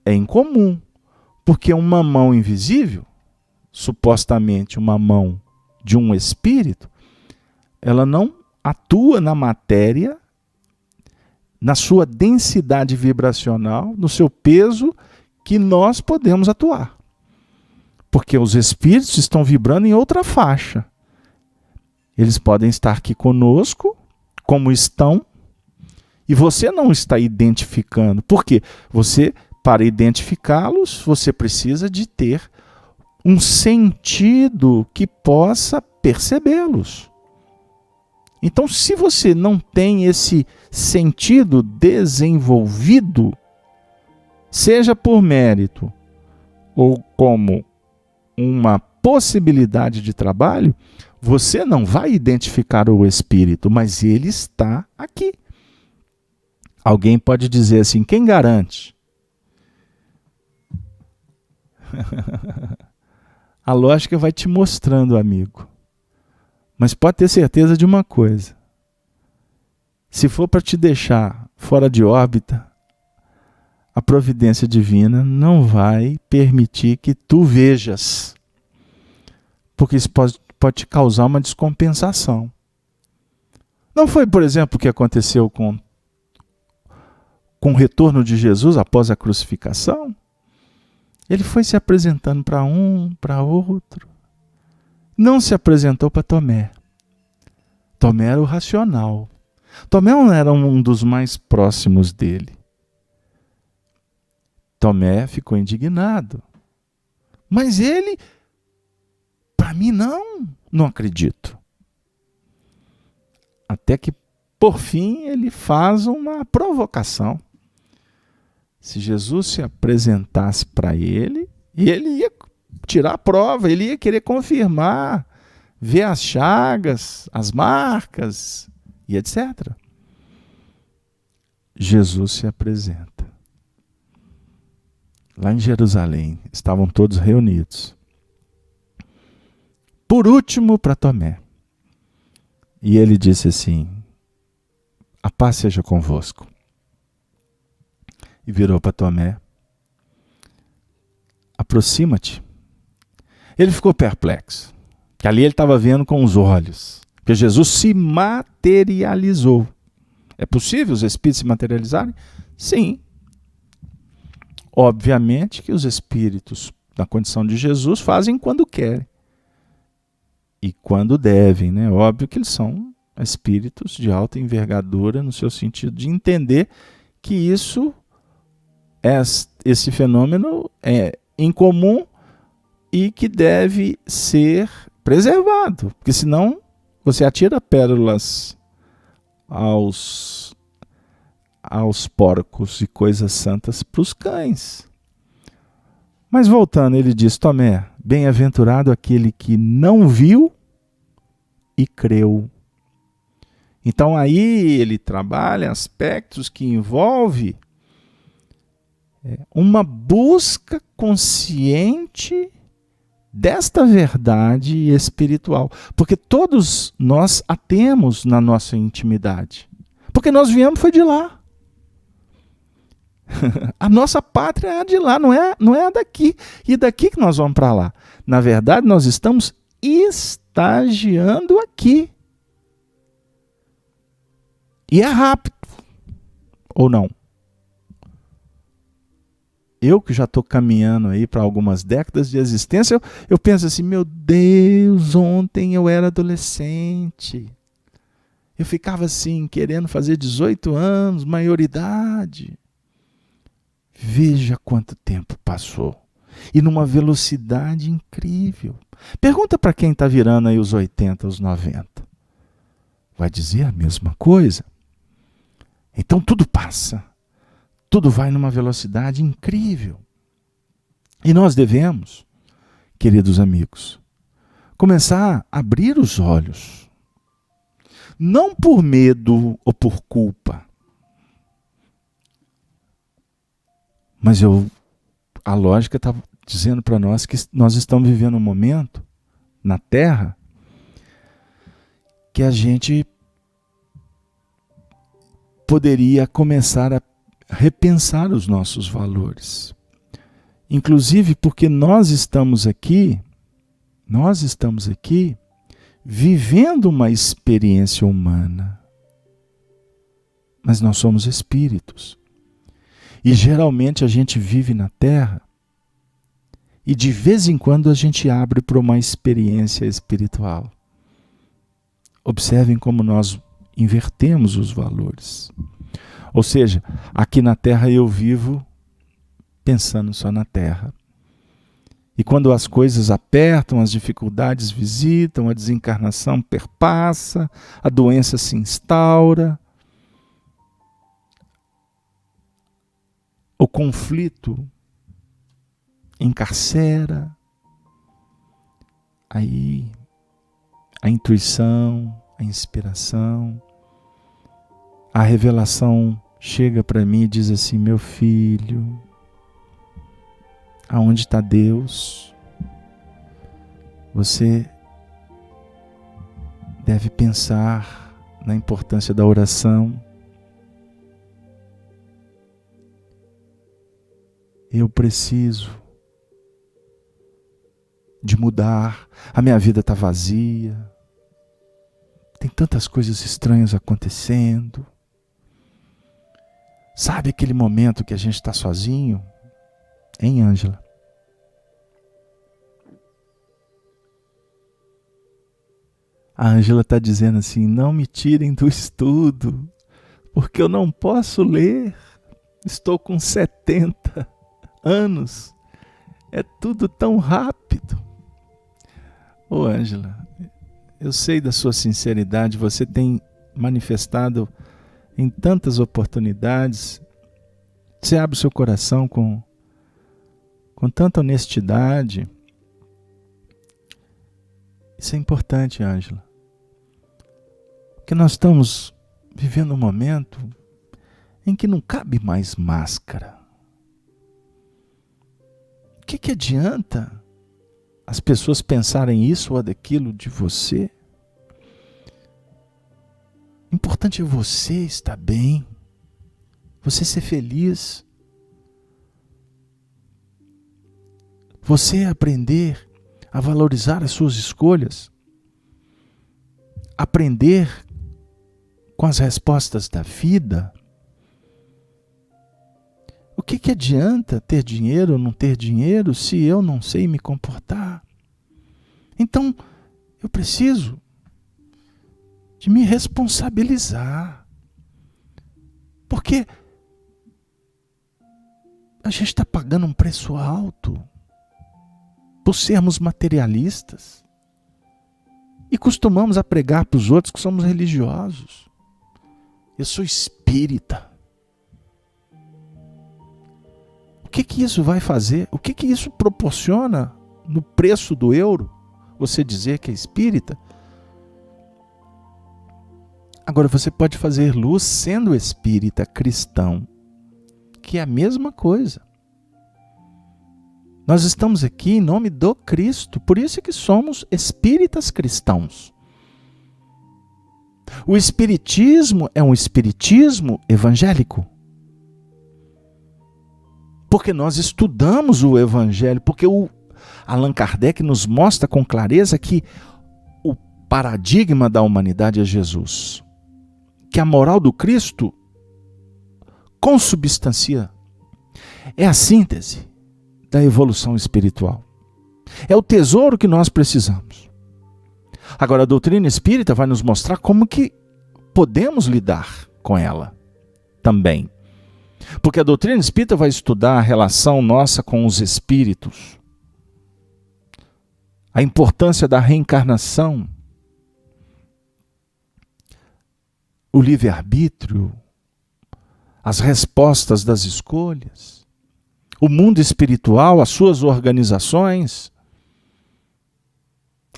é incomum. Porque uma mão invisível, supostamente uma mão de um espírito, ela não atua na matéria, na sua densidade vibracional, no seu peso, que nós podemos atuar. Porque os espíritos estão vibrando em outra faixa. Eles podem estar aqui conosco, como estão, e você não está identificando. Por quê? Você, para identificá-los, você precisa de ter um sentido que possa percebê-los. Então, se você não tem esse sentido desenvolvido, seja por mérito ou como uma possibilidade de trabalho, você não vai identificar o espírito, mas ele está aqui. Alguém pode dizer assim, quem garante? A lógica vai te mostrando, amigo. Mas pode ter certeza de uma coisa. Se for para te deixar fora de órbita, a providência divina não vai permitir que tu vejas. porque isso pode te causar uma descompensação. Não foi, por exemplo, o que aconteceu com o retorno de Jesus após a crucificação? Ele foi se apresentando para um, para outro. Não se apresentou para Tomé. Tomé era o racional. Tomé não era um dos mais próximos dele. Tomé ficou indignado. Mas ele, para mim, não acredito. Até que, por fim, ele faz uma provocação. Se Jesus se apresentasse para ele, ele ia tirar a prova, ele ia querer confirmar, ver as chagas, as marcas e etc. Jesus se apresenta. Lá em Jerusalém, estavam todos reunidos. Por último, para Tomé. E ele disse assim: a paz seja convosco. E virou para Tomé: aproxima-te. Ele ficou perplexo, que ali ele estava vendo com os olhos, porque Jesus se materializou. É possível os espíritos se materializarem? Sim. Obviamente que os espíritos, na condição de Jesus, fazem quando querem. E quando devem, né? Óbvio que eles são espíritos de alta envergadura, no seu sentido de entender que esse fenômeno é incomum e que deve ser preservado, porque senão você atira pérolas aos porcos e coisas santas para os cães. Mas voltando, ele diz: Tomé, bem-aventurado aquele que não viu e creu. Então aí ele trabalha aspectos que envolvem uma busca consciente desta verdade espiritual. Porque todos nós a temos na nossa intimidade. Porque nós viemos foi de lá. A nossa pátria é a de lá, não é a daqui. E daqui que nós vamos para lá. Na verdade, nós estamos estagiando aqui. E é rápido. Ou não? Eu que já estou caminhando aí para algumas décadas de existência, eu penso assim: meu Deus, ontem eu era adolescente. Eu ficava assim, querendo fazer 18 anos, maioridade. Veja quanto tempo passou. E numa velocidade incrível. Pergunta para quem está virando aí os 80, os 90. Vai dizer a mesma coisa. Então tudo passa. Tudo vai numa velocidade incrível. E nós devemos, queridos amigos, começar a abrir os olhos. Não por medo ou por culpa. Mas a lógica está dizendo para nós que nós estamos vivendo um momento na Terra que a gente poderia começar a repensar os nossos valores. Inclusive porque nós estamos aqui vivendo uma experiência humana. Mas nós somos espíritos. E geralmente a gente vive na Terra e de vez em quando a gente abre para uma experiência espiritual. Observem como nós invertemos os valores. Ou seja, aqui na Terra eu vivo pensando só na Terra. E quando as coisas apertam, as dificuldades visitam, a desencarnação perpassa, a doença se instaura, o conflito encarcera, aí a intuição, a inspiração, a revelação chega para mim e diz assim: meu filho, aonde está Deus? Você deve pensar na importância da oração. Eu preciso de mudar, a minha vida está vazia, tem tantas coisas estranhas acontecendo. Sabe aquele momento que a gente está sozinho? Hein, Ângela? A Ângela está dizendo assim, não me tirem do estudo, porque eu não posso ler. Estou com 70 anos. É tudo tão rápido. Ô Ângela, eu sei da sua sinceridade, você tem manifestado em tantas oportunidades. Você abre o seu coração com tanta honestidade. Isso é importante, Ângela. Porque nós estamos vivendo um momento em que não cabe mais máscara. O que adianta as pessoas pensarem isso ou daquilo de você? O importante é você estar bem, você ser feliz, você aprender a valorizar as suas escolhas, aprender com as respostas da vida. O que adianta ter dinheiro ou não ter dinheiro se eu não sei me comportar? Então, eu preciso de me responsabilizar. Porque a gente está pagando um preço alto por sermos materialistas. E costumamos a pregar para os outros que somos religiosos. Eu sou espírita. O que isso vai fazer? O que isso proporciona no preço do euro? Você dizer que é espírita? Agora, você pode fazer luz sendo espírita cristão, que é a mesma coisa. Nós estamos aqui em nome do Cristo, por isso é que somos espíritas cristãos. O espiritismo é um espiritismo evangélico. Porque nós estudamos o Evangelho, porque o Allan Kardec nos mostra com clareza que o paradigma da humanidade é Jesus. Que a moral do Cristo consubstancia. É a síntese da evolução espiritual. É o tesouro que nós precisamos. Agora, a doutrina espírita vai nos mostrar como que podemos lidar com ela também. Porque a doutrina espírita vai estudar a relação nossa com os espíritos, a importância da reencarnação, o livre-arbítrio, as respostas das escolhas, o mundo espiritual, as suas organizações,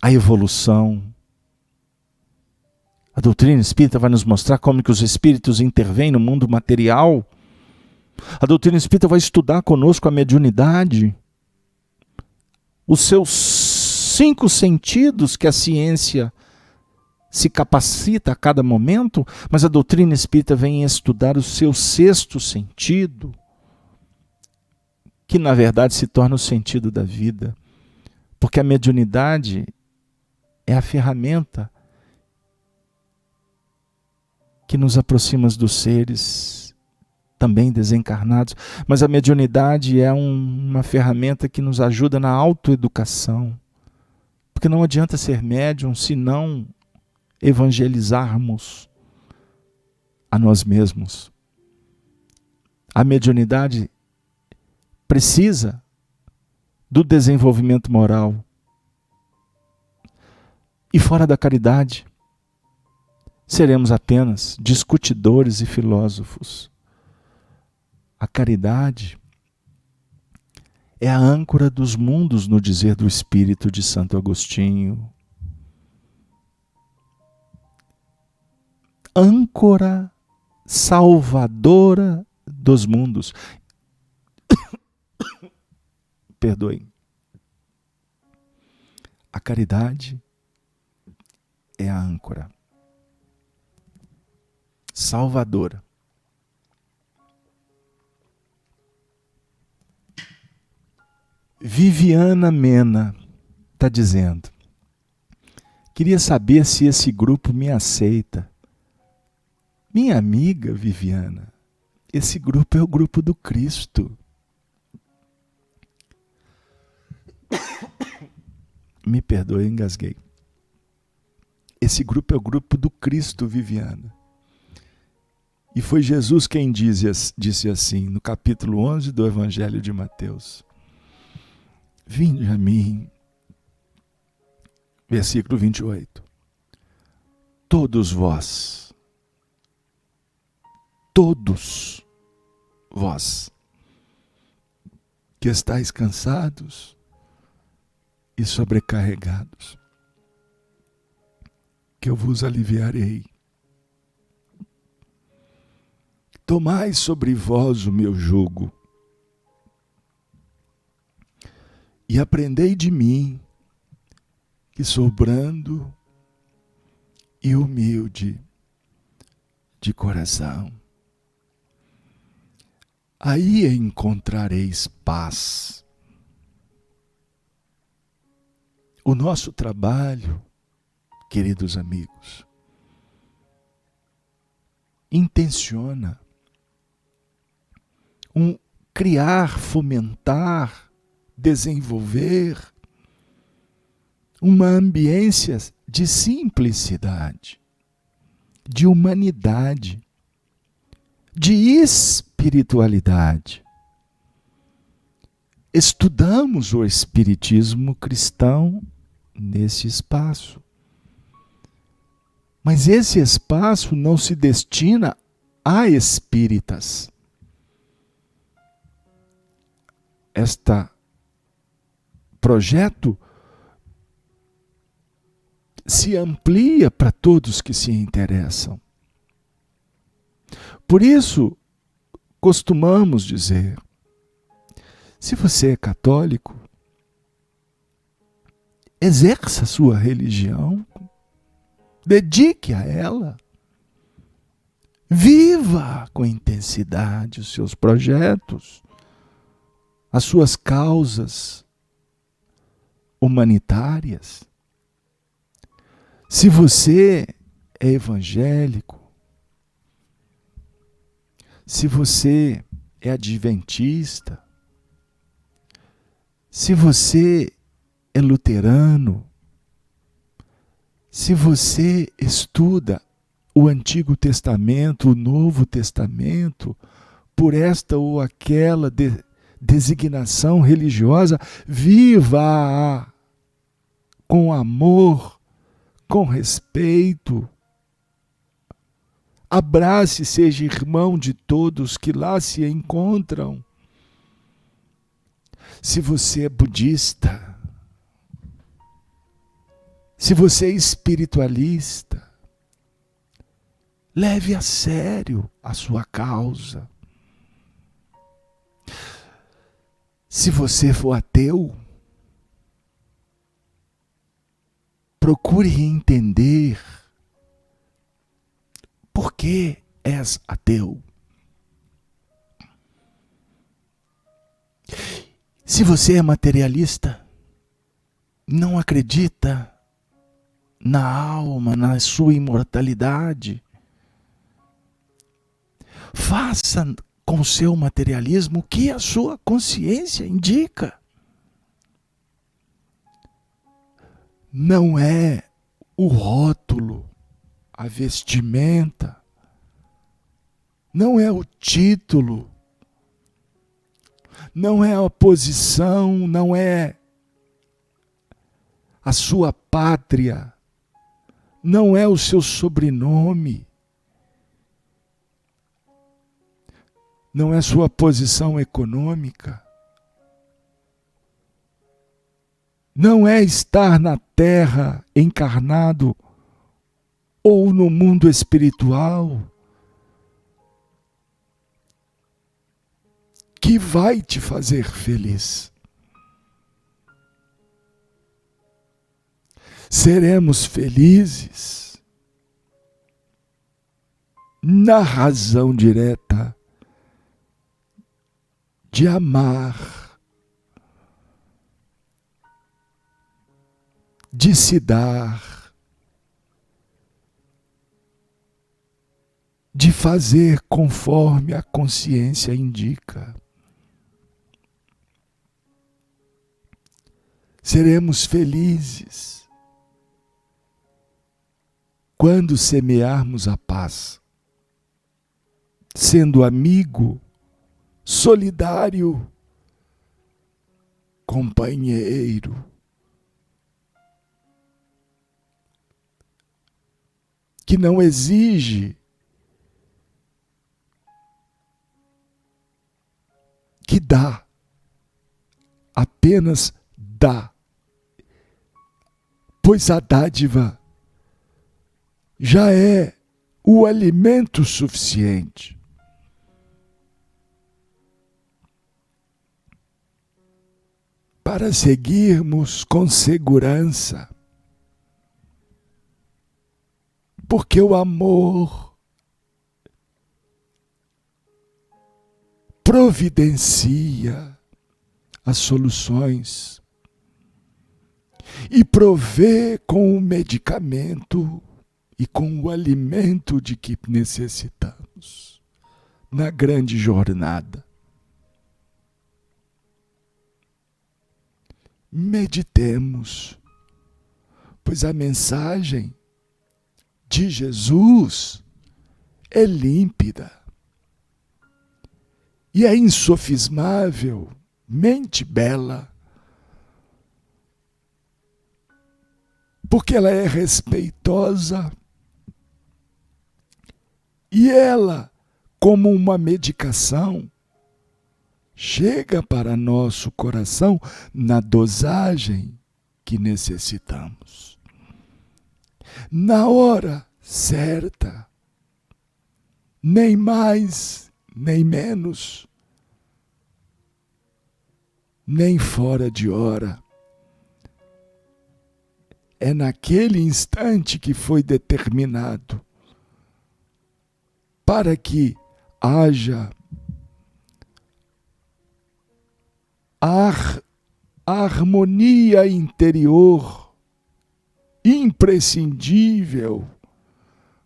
a evolução. A doutrina espírita vai nos mostrar como que os espíritos intervêm no mundo material. A doutrina espírita vai estudar conosco a mediunidade, os seus 5 sentidos que a ciência se capacita a cada momento, mas a doutrina espírita vem estudar o seu 6º sentido, que na verdade se torna o sentido da vida, porque a mediunidade é a ferramenta que nos aproxima dos seres também desencarnados, mas a mediunidade é uma ferramenta que nos ajuda na autoeducação, porque não adianta ser médium se não evangelizarmos a nós mesmos. A mediunidade precisa do desenvolvimento moral. E fora da caridade, seremos apenas discutidores e filósofos. A caridade é a âncora dos mundos, no dizer do Espírito de Santo Agostinho. Âncora salvadora dos mundos. Perdoem. A caridade é a âncora salvadora. Viviana Mena está dizendo: queria saber se esse grupo me aceita. Minha amiga Viviana, esse grupo é o grupo do Cristo. Me perdoe, engasguei. Esse grupo é o grupo do Cristo, Viviana. E foi Jesus quem disse assim, no capítulo 11 do Evangelho de Mateus: vinde a mim, versículo 28, todos vós, que estáis cansados e sobrecarregados, que eu vos aliviarei. Tomai sobre vós o meu jugo e aprendei de mim, que sou brando e humilde de coração. Aí encontrareis paz. O nosso trabalho, queridos amigos, intenciona criar, fomentar, desenvolver uma ambiência de simplicidade, de humanidade, de espiritualidade. Estudamos o espiritismo cristão nesse espaço. Mas esse espaço não se destina a espíritas. Este projeto se amplia para todos que se interessam. Por isso, costumamos dizer: se você é católico, exerça a sua religião, dedique a ela, viva com intensidade os seus projetos, as suas causas humanitárias. Se você é evangélico, se você é adventista, se você é luterano, se você estuda o Antigo Testamento, o Novo Testamento, por esta ou aquela designação religiosa, viva com amor, com respeito. Abrace e seja irmão de todos que lá se encontram. Se você é budista, se você é espiritualista, leve a sério a sua causa. Se você for ateu, procure entender por que és ateu. Se você é materialista, não acredita na alma, na sua imortalidade, faça com o seu materialismo o que a sua consciência indica. Não é o rótulo, a vestimenta, não é o título, não é a posição, não é a sua pátria, não é o seu sobrenome, não é sua posição econômica, não é estar na terra encarnado ou no mundo espiritual que vai te fazer feliz. Seremos felizes na razão direta de amar, de se dar, de fazer conforme a consciência indica. Seremos felizes quando semearmos a paz, sendo amigo, solidário, companheiro. Que não exige que dá, apenas dá, pois a dádiva já é o alimento suficiente. Para seguirmos com segurança, porque o amor providencia as soluções e provê com o medicamento e com o alimento de que necessitamos na grande jornada. Meditemos, pois a mensagem de Jesus é límpida e é insofismavelmente bela, porque ela é respeitosa e ela, como uma medicação, chega para nosso coração na dosagem que necessitamos, na hora certa, nem mais, nem menos, nem fora de hora. É naquele instante que foi determinado para que haja a harmonia interior imprescindível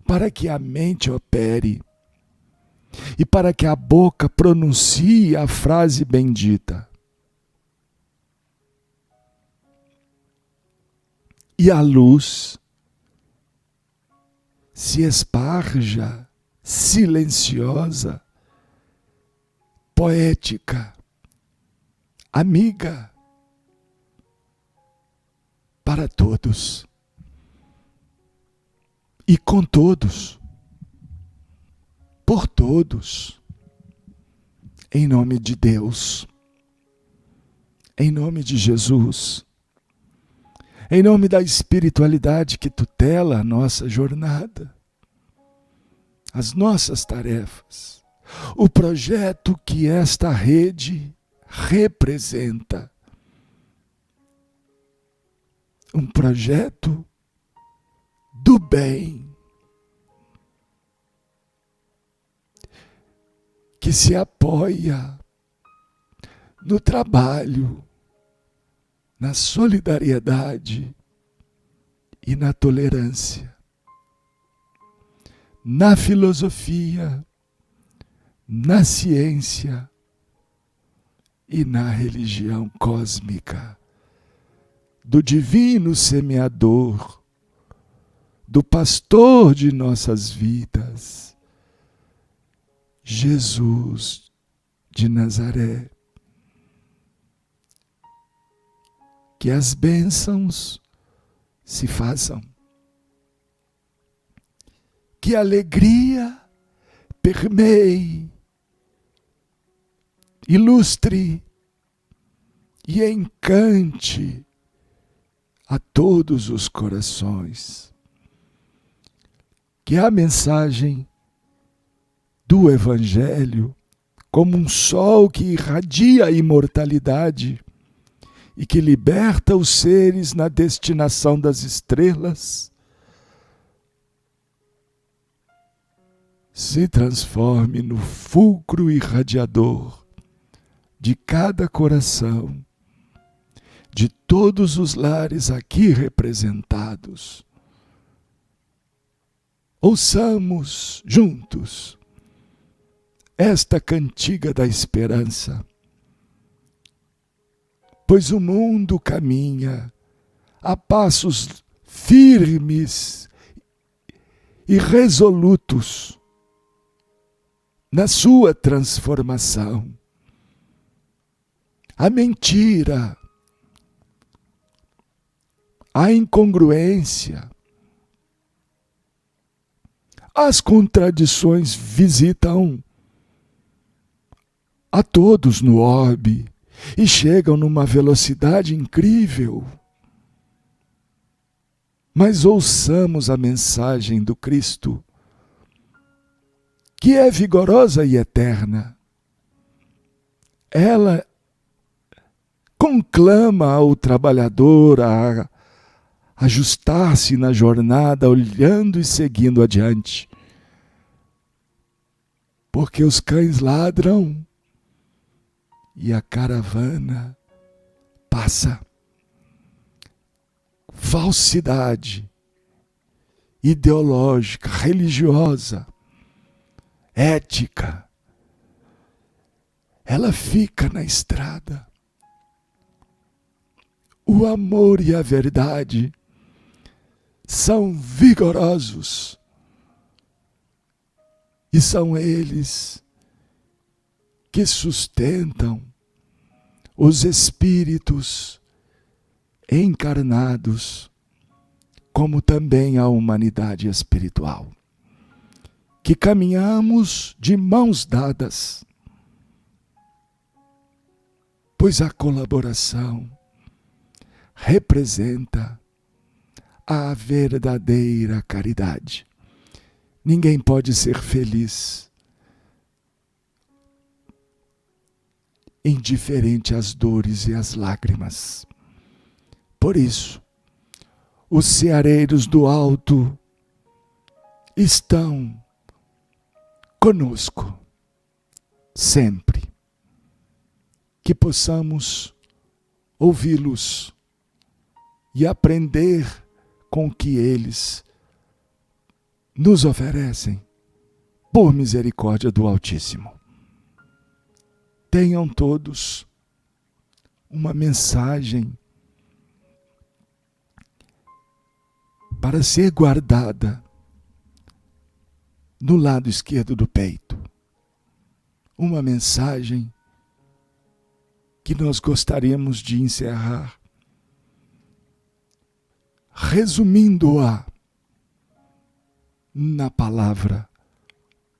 para que a mente opere e para que a boca pronuncie a frase bendita. E a luz se esparja, silenciosa, poética, amiga, para todos e com todos, por todos, em nome de Deus, em nome de Jesus, em nome da espiritualidade que tutela a nossa jornada, as nossas tarefas, o projeto que esta rede representa. Um projeto do bem, que se apoia no trabalho, na solidariedade e na tolerância, na filosofia, na ciência e na religião cósmica, do divino semeador, do pastor de nossas vidas, Jesus de Nazaré. Que as bênçãos se façam, que a alegria permeie, ilustre e encante a todos os corações. Que a mensagem do Evangelho, como um sol que irradia a imortalidade e que liberta os seres na destinação das estrelas, se transforme no fulcro irradiador de cada coração, de todos os lares aqui representados. Ouçamos juntos esta cantiga da esperança, pois o mundo caminha a passos firmes e resolutos na sua transformação. A mentira, a incongruência, as contradições visitam a todos no orbe e chegam numa velocidade incrível. Mas ouçamos a mensagem do Cristo, que é vigorosa e eterna. Ela conclama ao trabalhador a ajustar-se na jornada, olhando e seguindo adiante. Porque os cães ladram e a caravana passa. Falsidade ideológica, religiosa, ética, ela fica na estrada. O amor e a verdade são vigorosos e são eles que sustentam os espíritos encarnados, como também a humanidade espiritual, que caminhamos de mãos dadas, pois a colaboração representa a verdadeira caridade. Ninguém pode ser feliz indiferente às dores e às lágrimas. Por isso, os ceareiros do alto estão conosco, sempre. Que possamos ouvi-los e aprender com o que eles nos oferecem, por misericórdia do Altíssimo. Tenham todos uma mensagem para ser guardada no lado esquerdo do peito. Uma mensagem que nós gostaríamos de encerrar, resumindo-a na palavra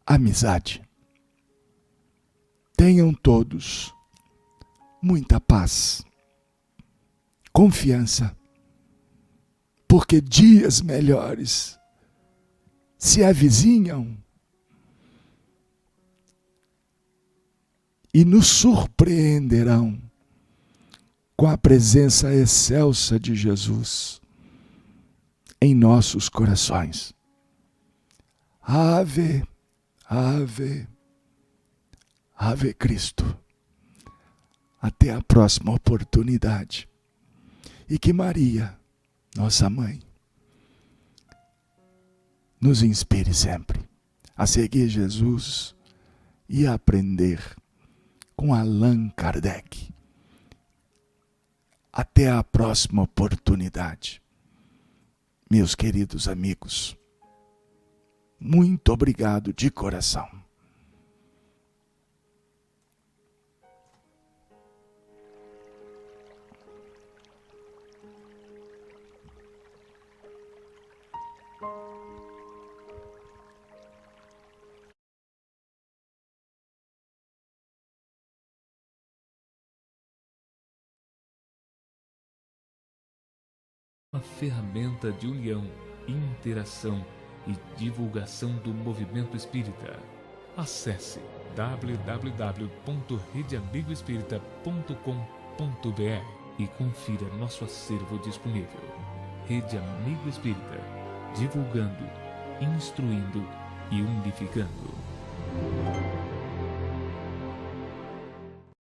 amizade. Tenham todos muita paz, confiança, porque dias melhores se avizinham e nos surpreenderão com a presença excelsa de Jesus em nossos corações. Ave, ave, ave Cristo. Até a próxima oportunidade. E que Maria, nossa mãe, nos inspire sempre a seguir Jesus e a aprender com Allan Kardec. Até a próxima oportunidade. Meus queridos amigos, muito obrigado de coração. Uma ferramenta de união, interação e divulgação do movimento espírita. Acesse www.redeamigoespírita.com.br e confira nosso acervo disponível. Rede Amigo Espírita, divulgando, instruindo e unificando.